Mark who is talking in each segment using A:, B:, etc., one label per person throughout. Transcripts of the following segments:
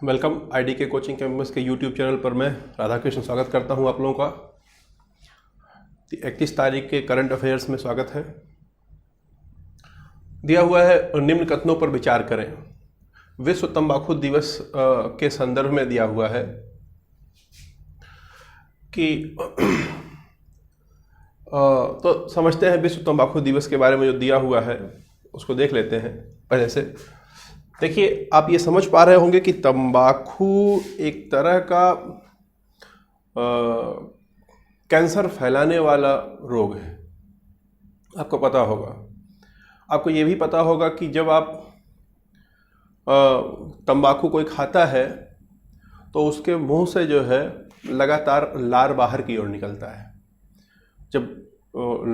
A: Welcome ID के coaching campus के YouTube channel पर मैं राधाकृष्ण स्वागत करता हूं आप लोगों का। 31 तारीख के करंट अफेयर्स में स्वागत है। दिया हुआ है निम्न कथनों पर विचार करें। विश्व तंबाकू दिवस के संदर्भ में दिया हुआ है कि तो समझते हैं विश्व तंबाकू दिवस के बारे में जो दिया हुआ है उसको देख लेते हैं पहले से। देखिए, आप ये समझ पा रहे होंगे कि तंबाकू एक तरह का कैंसर फैलाने वाला रोग है। आपको पता होगा। आपको ये भी पता होगा कि जब आप तंबाकू कोई खाता है तो उसके मुंह से जो है लगातार लार बाहर की ओर निकलता है। जब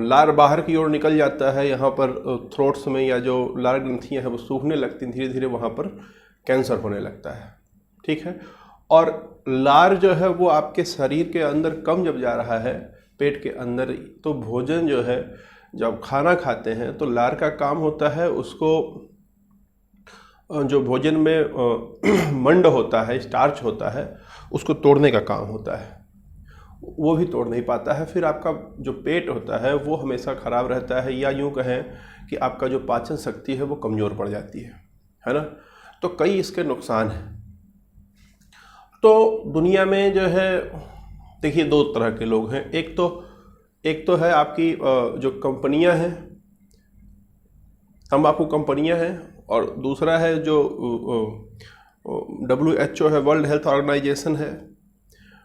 A: लार बाहर की ओर निकल जाता है, यहाँ पर थ्रोट्स में या जो लार ग्रंथियाँ हैं वो सूखने लगती हैं, धीरे धीरे वहाँ पर कैंसर होने लगता है। ठीक है। और लार जो है वो आपके शरीर के अंदर कम जब जा रहा है पेट के अंदर, तो भोजन जो है जब खाना खाते हैं तो लार का काम होता है उसको जो भोजन में मंड होता है, स्टार्च होता है, उसको तोड़ने का काम होता है। वो भी तोड़ नहीं पाता है। फिर आपका जो पेट होता है वो हमेशा ख़राब रहता है, या यूँ कहें कि आपका जो पाचन शक्ति है वो कमज़ोर पड़ जाती है ना। तो कई इसके नुकसान हैं। तो दुनिया में जो है देखिए दो तरह के लोग हैं। एक तो है आपकी जो कंपनियां हैं, तंबाकू कंपनियां हैं, और दूसरा है जो WHO है, वर्ल्ड हेल्थ ऑर्गेनाइजेशन है।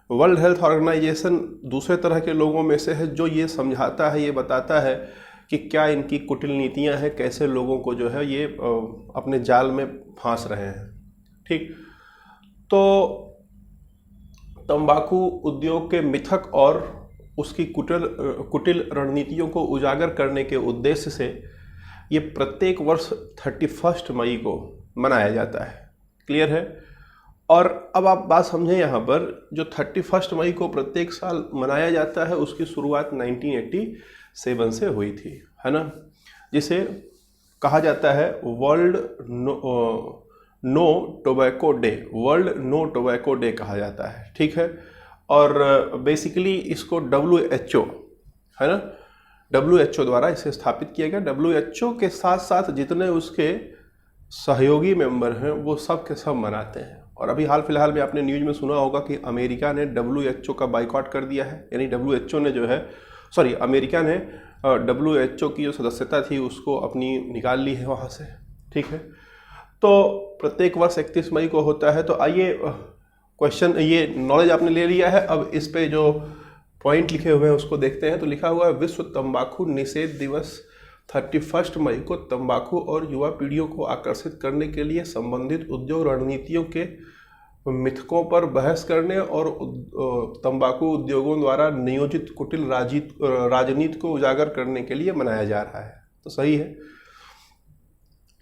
A: वर्ल्ड हेल्थ ऑर्गेनाइजेशन दूसरे तरह के लोगों में से है जो ये समझाता है, ये बताता है कि क्या इनकी कुटिल नीतियां हैं, कैसे लोगों को जो है ये अपने जाल में फांस रहे हैं। ठीक। तो तंबाकू उद्योग के मिथक और उसकी कुटिल रणनीतियों को उजागर करने के उद्देश्य से ये प्रत्येक वर्ष 31 मई को मनाया जाता है। क्लियर है। और अब आप बात समझें, यहाँ पर जो 31 मई को प्रत्येक साल मनाया जाता है उसकी शुरुआत 1987 से हुई थी, है ना, जिसे कहा जाता है world no tobacco day. World no tobacco day कहा जाता है। ठीक है। और बेसिकली इसको WHO, है ना, WHO द्वारा इसे स्थापित किया गया। WHO के साथ साथ जितने उसके सहयोगी मेंबर हैं वो सब के सब मनाते हैं। और अभी हाल फिलहाल में आपने न्यूज़ में सुना होगा कि अमेरिका ने WHO का बाइकआउट कर दिया है। यानी WHO ने जो है, सॉरी, अमेरिका ने WHO की जो सदस्यता थी उसको अपनी निकाल ली है वहाँ से। ठीक है। तो प्रत्येक वर्ष 31 मई को होता है। तो आइए क्वेश्चन, ये नॉलेज आपने ले लिया है, अब इस पे जो पॉइंट लिखे हुए हैं उसको देखते हैं। तो लिखा हुआ है विश्व तंबाकू निषेध दिवस 31 मई को तंबाकू और युवा पीढ़ियों को आकर्षित करने के लिए संबंधित उद्योग रणनीतियों के मिथकों पर बहस करने और तंबाकू उद्योगों द्वारा नियोजित कुटिल राजनीति को उजागर करने के लिए मनाया जा रहा है। तो सही है।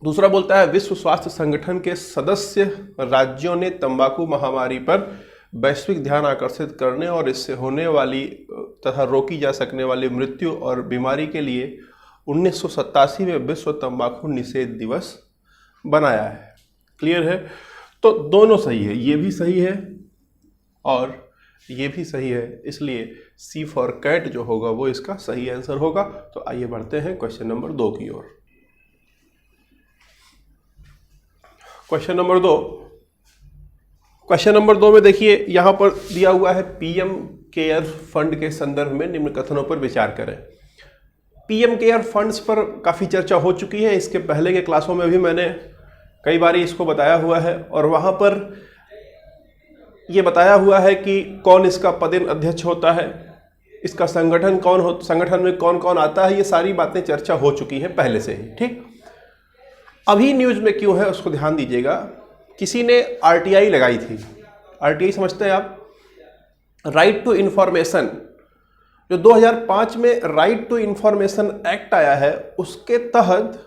A: दूसरा बोलता है विश्व स्वास्थ्य संगठन के सदस्य राज्यों ने तंबाकू महामारी पर वैश्विक ध्यान आकर्षित करने और इससे होने वाली तथा रोकी जा सकने वाली मृत्यु और बीमारी के लिए 1987 में विश्व तंबाकू निषेध दिवस बनाया है। क्लियर है। तो दोनों सही है, ये भी सही है और ये भी सही है, इसलिए C फॉर कैट जो होगा वो इसका सही आंसर होगा। तो आइए बढ़ते हैं क्वेश्चन नंबर 2 की ओर। क्वेश्चन नंबर 2 में देखिए यहाँ पर दिया हुआ है PM केयर फंड के संदर्भ में निम्न कथनों पर विचार करें। PM केयर फंड्स पर काफ़ी चर्चा हो चुकी है। इसके पहले के क्लासों में भी मैंने कई बार इसको बताया हुआ है, और वहाँ पर ये बताया हुआ है कि कौन इसका पदेन अध्यक्ष होता है, इसका संगठन में कौन कौन आता है, ये सारी बातें चर्चा हो चुकी हैं पहले से ही। ठीक। अभी न्यूज़ में क्यों है उसको ध्यान दीजिएगा। किसी ने RTI लगाई थी। RTI समझते हैं आप? Right to information. जो 2005 में राइट टू इन्फॉर्मेशन एक्ट आया है उसके तहत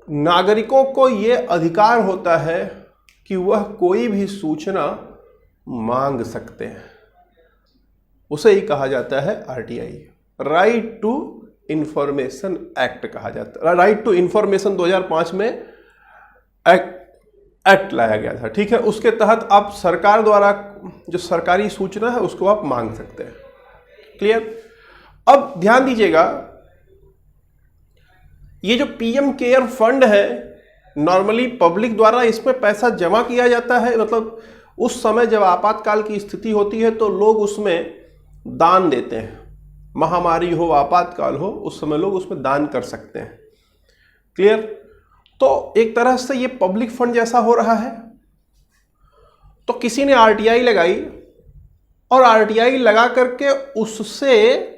A: नागरिकों को यह अधिकार होता है कि वह कोई भी सूचना मांग सकते हैं। उसे ही कहा जाता है RTI, right to information act कहा जाता है। राइट टू इन्फॉर्मेशन 2005 में एक्ट एक्ट लाया गया था, ठीक है। उसके तहत आप सरकार द्वारा जो सरकारी सूचना है उसको आप मांग सकते हैं। क्लियर। अब ध्यान दीजिएगा, ये जो पीएम केयर फंड है, नॉर्मली पब्लिक द्वारा इसमें पैसा जमा किया जाता है। मतलब उस समय जब आपातकाल की स्थिति होती है तो लोग उसमें दान देते हैं। महामारी हो, आपातकाल हो, उस समय लोग उसमें दान कर सकते हैं। क्लियर। तो एक तरह से ये पब्लिक फंड जैसा हो रहा है। तो किसी ने आरटीआई लगाई और आरटीआई लगा करके उससे,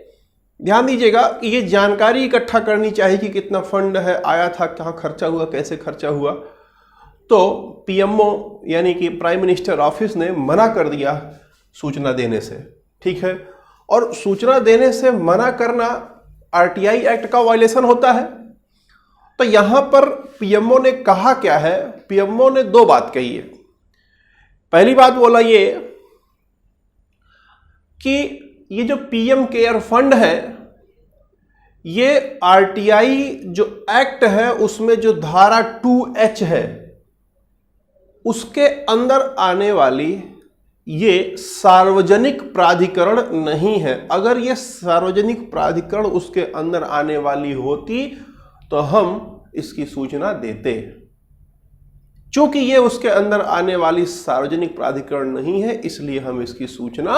A: ध्यान दीजिएगा कि ये जानकारी इकट्ठा करनी चाहिए कि कितना फंड है, आया था, कहाँ खर्चा हुआ, कैसे खर्चा हुआ। तो पीएमओ यानी कि प्राइम मिनिस्टर ऑफिस ने मना कर दिया सूचना देने से, ठीक है। और सूचना देने से मना करना आरटीआई एक्ट का वायलेशन होता है। तो यहां पर पीएमओ ने कहा क्या है? पीएमओ ने दो बात कही है। पहली बात बोला ये कि ये जो पीएम केयर फंड है, ये आरटीआई जो एक्ट है उसमें जो धारा 2H है उसके अंदर आने वाली ये सार्वजनिक प्राधिकरण नहीं है। अगर ये सार्वजनिक प्राधिकरण उसके अंदर आने वाली होती तो हम इसकी सूचना देते। चूंकि ये उसके अंदर आने वाली सार्वजनिक प्राधिकरण नहीं है, इसलिए हम इसकी सूचना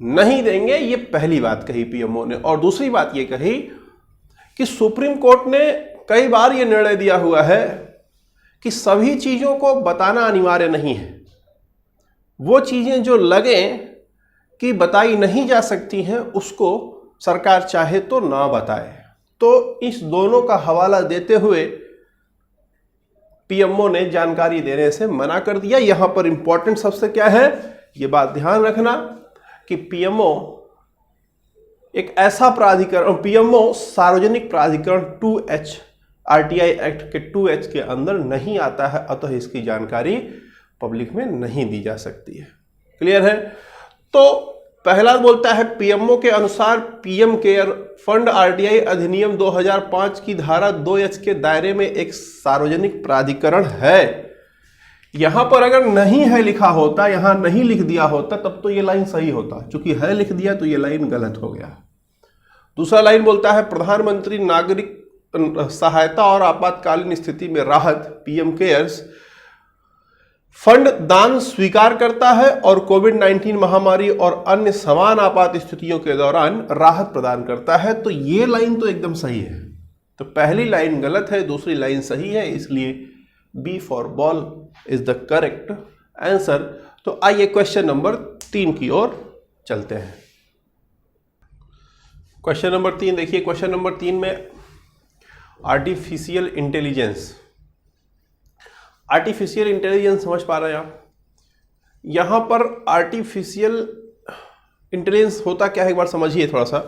A: नहीं देंगे। ये पहली बात कही पीएमओ ने। और दूसरी बात ये कही कि सुप्रीम कोर्ट ने कई बार ये निर्णय दिया हुआ है कि सभी चीजों को बताना अनिवार्य नहीं है। वो चीजें जो लगे कि बताई नहीं जा सकती हैं उसको सरकार चाहे तो ना बताए। तो इस दोनों का हवाला देते हुए पीएमओ ने जानकारी देने से मना कर दिया। यहां पर इंपॉर्टेंट सबसे क्या है, ये बात ध्यान रखना कि पीएमओ एक ऐसा प्राधिकरण, पीएमओ सार्वजनिक प्राधिकरण 2H आरटीआई एक्ट के 2H के अंदर नहीं आता है, अतः इसकी जानकारी पब्लिक में नहीं दी जा सकती है। क्लियर है। तो पहला बोलता है पीएमओ के अनुसार पीएम केयर फंड आरटीआई अधिनियम 2005 की धारा 2H के दायरे में एक सार्वजनिक प्राधिकरण है। यहां पर अगर नहीं है लिखा होता, यहां नहीं लिख दिया होता, तब तो ये लाइन सही होता। चूंकि है लिख दिया तो ये लाइन गलत हो गया। दूसरा लाइन बोलता है प्रधानमंत्री नागरिक सहायता और आपातकालीन स्थिति में राहत पीएम केयर्स फंड दान स्वीकार करता है और कोविड-19 महामारी और अन्य समान आपात स्थितियों के दौरान राहत प्रदान करता है। तो ये लाइन तो एकदम सही है। तो पहली लाइन गलत है, दूसरी लाइन सही है, इसलिए B for ball is the correct answer. तो आइए क्वेश्चन नंबर 3 की ओर चलते हैं। क्वेश्चन नंबर 3 देखिए। क्वेश्चन नंबर 3 में आर्टिफिशियल इंटेलिजेंस, आर्टिफिशियल इंटेलिजेंस समझ पा रहे हैं आप? यहां पर आर्टिफिशियल इंटेलिजेंस होता क्या है एक बार समझिए थोड़ा सा।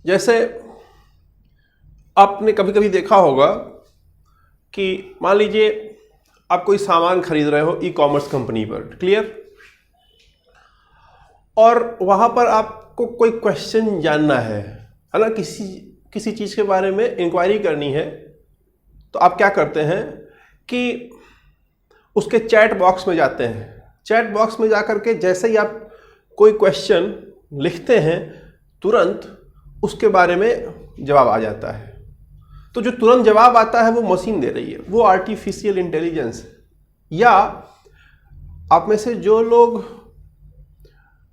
A: जैसे आपने कभी कभी देखा होगा कि मान लीजिए आप कोई सामान खरीद रहे हो ई कॉमर्स कंपनी पर, क्लियर, और वहां पर आपको कोई क्वेश्चन जानना है ना, किसी चीज के बारे में इंक्वायरी करनी है, तो आप क्या करते हैं कि उसके चैट बॉक्स में जाते हैं। चैट बॉक्स में जाकर के जैसे ही आप कोई क्वेश्चन लिखते हैं तुरंत उसके बारे में जवाब आ जाता है। तो जो तुरंत जवाब आता है वो मशीन दे रही है, वो आर्टिफिशियल इंटेलिजेंस है। या आप में से जो लोग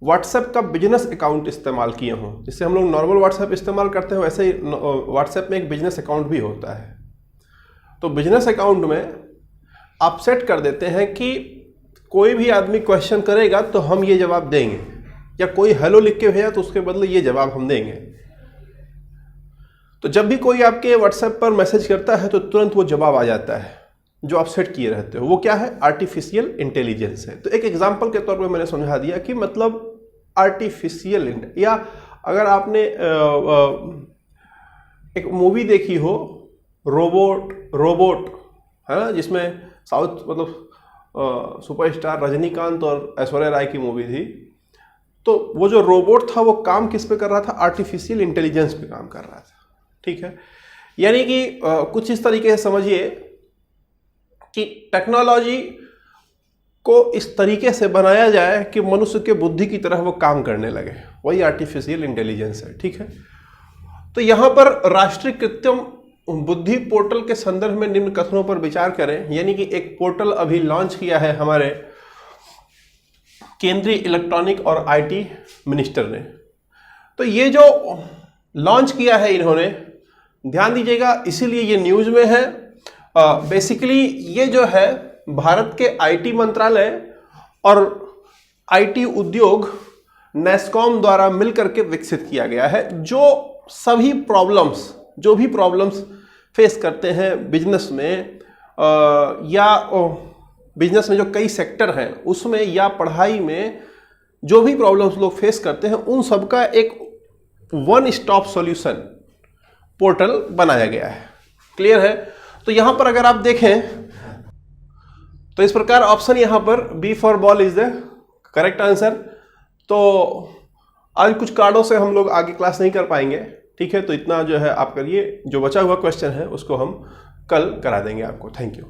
A: व्हाट्सएप का बिजनेस अकाउंट इस्तेमाल किए हों, जिससे हम लोग नॉर्मल व्हाट्सएप इस्तेमाल करते हैं वैसे ही व्हाट्सएप में एक बिजनेस अकाउंट भी होता है। तो बिजनेस अकाउंट में आप सेट कर देते हैं कि कोई भी आदमी क्वेश्चन करेगा तो हम ये जवाब देंगे, या कोई हेलो लिख के भेजा तो उसके बदले ये जवाब हम देंगे। तो जब भी कोई आपके व्हाट्सएप पर मैसेज करता है तो तुरंत वो जवाब आ जाता है जो आप सेट किए रहते हो। वो क्या है? आर्टिफिशियल इंटेलिजेंस है। तो एक एग्जांपल के तौर पे मैंने समझा दिया कि मतलब आर्टिफिशियल, या अगर आपने एक मूवी देखी हो रोबोट है ना, जिसमें साउथ मतलब सुपरस्टार रजनीकांत और ऐश्वर्या राय की मूवी थी, तो वो जो रोबोट था वो काम किस पे कर रहा था? आर्टिफिशियल इंटेलिजेंस पे काम कर रहा था। ठीक है, यानी कि कुछ इस तरीके से समझिए कि टेक्नोलॉजी को इस तरीके से बनाया जाए कि मनुष्य के बुद्धि की तरह वो काम करने लगे, वही आर्टिफिशियल इंटेलिजेंस है। ठीक है, तो यहां पर राष्ट्रीय कृत्रिम बुद्धि पोर्टल के संदर्भ में निम्न कथनों पर विचार करें। यानी कि एक पोर्टल अभी लॉन्च किया है हमारे केंद्रीय इलेक्ट्रॉनिक और आईटी मिनिस्टर ने। तो ये जो लॉन्च किया है इन्होंने, ध्यान दीजिएगा, इसीलिए ये न्यूज़ में है। बेसिकली ये जो है भारत के आईटी मंत्रालय और आईटी उद्योग नेस्कॉम द्वारा मिलकर के विकसित किया गया है। जो भी प्रॉब्लम्स फेस करते हैं बिजनेस में, या बिजनेस में जो कई सेक्टर हैं उसमें, या पढ़ाई में जो भी प्रॉब्लम्स लोग फेस करते हैं, उन सब का एक वन स्टॉप सॉल्यूशन पोर्टल बनाया गया है। क्लियर है? तो यहां पर अगर आप देखें तो इस प्रकार ऑप्शन यहां पर B for ball is the correct answer. तो आज कुछ कार्डों से हम लोग आगे क्लास नहीं कर पाएंगे। ठीक है, तो इतना जो है आप करिए, जो बचा हुआ क्वेश्चन है उसको हम कल करा देंगे आपको। Thank you.